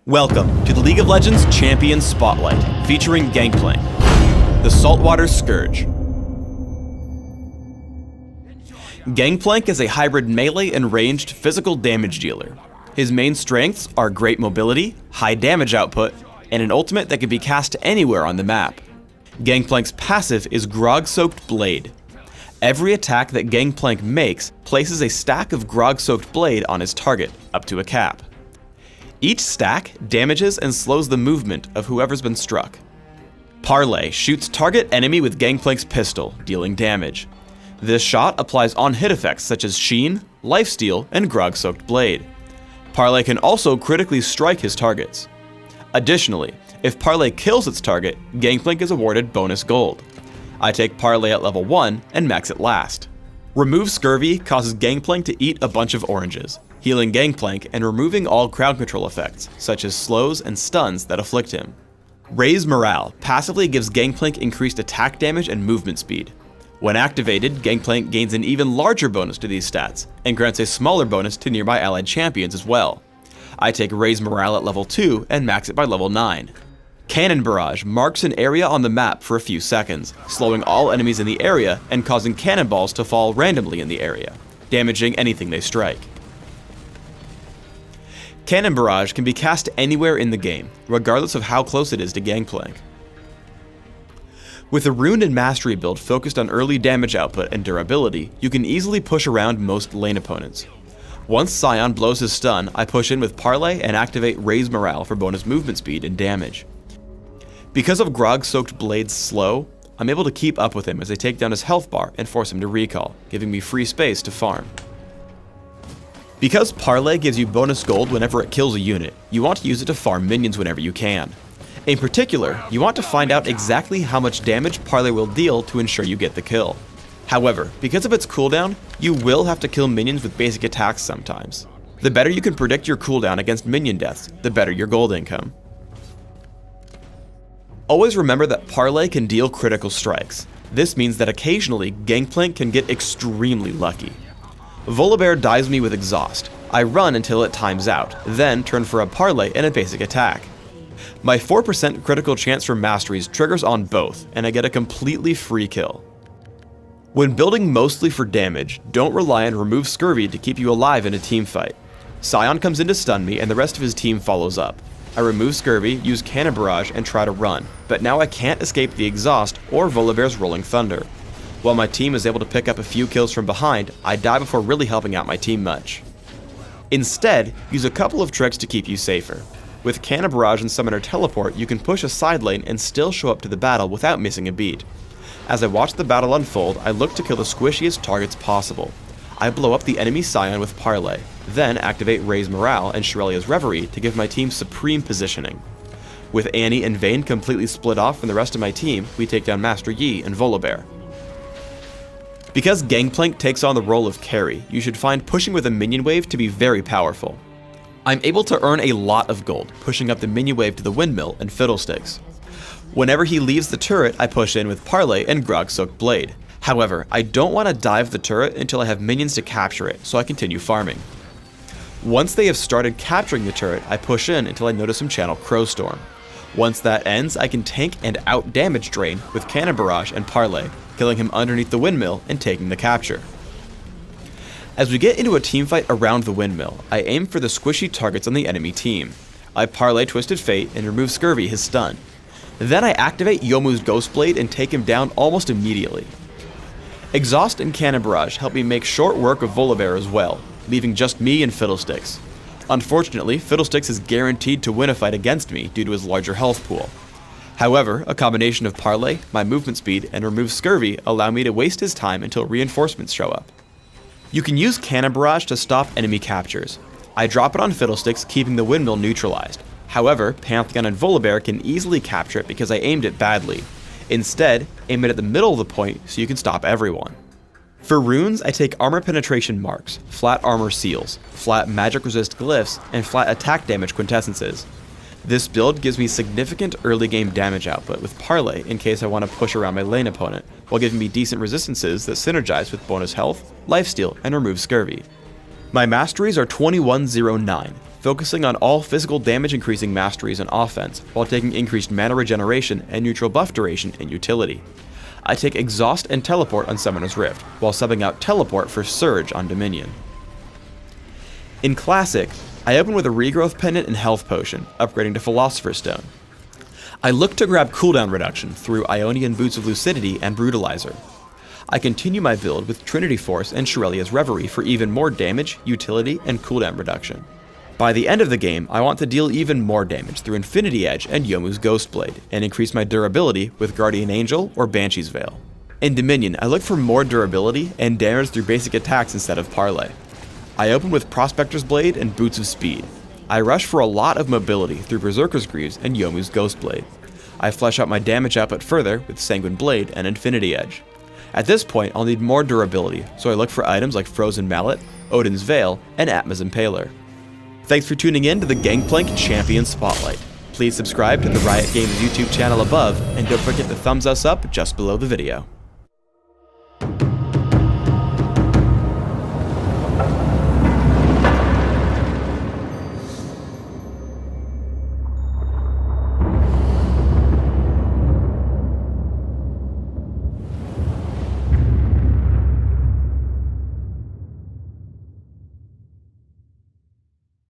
Welcome to the League of Legends Champions Spotlight, featuring Gangplank, the Saltwater Scourge. Gangplank is a hybrid melee and ranged physical damage dealer. His main strengths are great mobility, high damage output, and an ultimate that can be cast anywhere on the map. Gangplank's passive is Grog-Soaked Blade. Every attack that Gangplank makes places a stack of Grog-Soaked Blade on his target, up to a cap. Each stack damages and slows the movement of whoever's been struck. Parlay shoots target enemy with Gangplank's pistol, dealing damage. This shot applies on-hit effects such as Sheen, Lifesteal, and Grog-Soaked Blade. Parlay can also critically strike his targets. Additionally, if Parlay kills its target, Gangplank is awarded bonus gold. I take Parlay at level 1 and max it last. Remove Scurvy causes Gangplank to eat a bunch of oranges, healing Gangplank and removing all crowd control effects, such as slows and stuns that afflict him. Raise Morale passively gives Gangplank increased attack damage and movement speed. When activated, Gangplank gains an even larger bonus to these stats, and grants a smaller bonus to nearby allied champions as well. I take Raise Morale at level 2 and max it by level 9. Cannon Barrage marks an area on the map for a few seconds, slowing all enemies in the area and causing cannonballs to fall randomly in the area, damaging anything they strike. Cannon Barrage can be cast anywhere in the game, regardless of how close it is to Gangplank. With a Rune and Mastery build focused on early damage output and durability, you can easily push around most lane opponents. Once Scion blows his stun, I push in with Parlay and activate Raise Morale for bonus movement speed and damage. Because of Grog-Soaked Blade's slow, I'm able to keep up with him as I take down his health bar and force him to recall, giving me free space to farm. Because Parlay gives you bonus gold whenever it kills a unit, you want to use it to farm minions whenever you can. In particular, you want to find out exactly how much damage Parlay will deal to ensure you get the kill. However, because of its cooldown, you will have to kill minions with basic attacks sometimes. The better you can predict your cooldown against minion deaths, the better your gold income. Always remember that Parlay can deal critical strikes. This means that occasionally, Gangplank can get extremely lucky. Volibear dives me with Exhaust. I run until it times out, then turn for a Parlay and a basic attack. My 4% critical chance for Masteries triggers on both, and I get a completely free kill. When building mostly for damage, don't rely on Remove Scurvy to keep you alive in a team fight. Scion comes in to stun me and the rest of his team follows up. I remove Scurvy, use Cannon Barrage, and try to run, but now I can't escape the Exhaust or Volibear's Rolling Thunder. While my team is able to pick up a few kills from behind, I die before really helping out my team much. Instead, use a couple of tricks to keep you safer. With Cannon Barrage and Summoner Teleport, you can push a side lane and still show up to the battle without missing a beat. As I watch the battle unfold, I look to kill the squishiest targets possible. I blow up the enemy Scion with Parlay, then activate Raise Morale and Shurelya's Reverie to give my team supreme positioning. With Annie and Vayne completely split off from the rest of my team, we take down Master Yi and Volibear. Because Gangplank takes on the role of carry, you should find pushing with a minion wave to be very powerful. I'm able to earn a lot of gold, pushing up the minion wave to the windmill and Fiddlesticks. Whenever he leaves the turret, I push in with Parlay and Grog-Soaked Blade. However, I don't want to dive the turret until I have minions to capture it, so I continue farming. Once they have started capturing the turret, I push in until I notice him channel Crowstorm. Once that ends, I can tank and out-damage Drain with Cannon Barrage and Parlay, killing him underneath the windmill and taking the capture. As we get into a teamfight around the windmill, I aim for the squishy targets on the enemy team. I Parlay Twisted Fate and remove Scurvy his stun. Then I activate Youmuu's Ghostblade and take him down almost immediately. Exhaust and Cannon Barrage help me make short work of Volibear as well, leaving just me and Fiddlesticks. Unfortunately, Fiddlesticks is guaranteed to win a fight against me due to his larger health pool. However, a combination of Parlay, my movement speed, and remove Scurvy allow me to waste his time until reinforcements show up. You can use Cannon Barrage to stop enemy captures. I drop it on Fiddlesticks, keeping the windmill neutralized. However, Pantheon and Volibear can easily capture it because I aimed it badly. Instead, aim it at the middle of the point so you can stop everyone. For runes, I take Armor Penetration Marks, Flat Armor Seals, Flat Magic Resist Glyphs, and Flat Attack Damage Quintessences. This build gives me significant early game damage output with Parlay in case I want to push around my lane opponent, while giving me decent resistances that synergize with bonus health, lifesteal, and remove Scurvy. My masteries are 2109, focusing on all physical damage increasing masteries and offense, while taking increased mana regeneration and neutral buff duration in utility. I take Exhaust and Teleport on Summoner's Rift, while subbing out Teleport for Surge on Dominion. In Classic, I open with a Regrowth Pendant and Health Potion, upgrading to Philosopher's Stone. I look to grab cooldown reduction through Ionian Boots of Lucidity and Brutalizer. I continue my build with Trinity Force and Shurelia's Reverie for even more damage, utility, and cooldown reduction. By the end of the game, I want to deal even more damage through Infinity Edge and Yomu's Ghostblade, and increase my durability with Guardian Angel or Banshee's Veil. In Dominion, I look for more durability and damage through basic attacks instead of Parlay. I open with Prospector's Blade and Boots of Speed. I rush for a lot of mobility through Berserker's Greaves and Yomu's Ghostblade. I flesh out my damage output further with Sanguine Blade and Infinity Edge. At this point, I'll need more durability, so I look for items like Frozen Mallet, Odin's Veil, and Atma's Impaler. Thanks for tuning in to the Gangplank Champion Spotlight. Please subscribe to the Riot Games YouTube channel above, and don't forget to thumbs us up just below the video.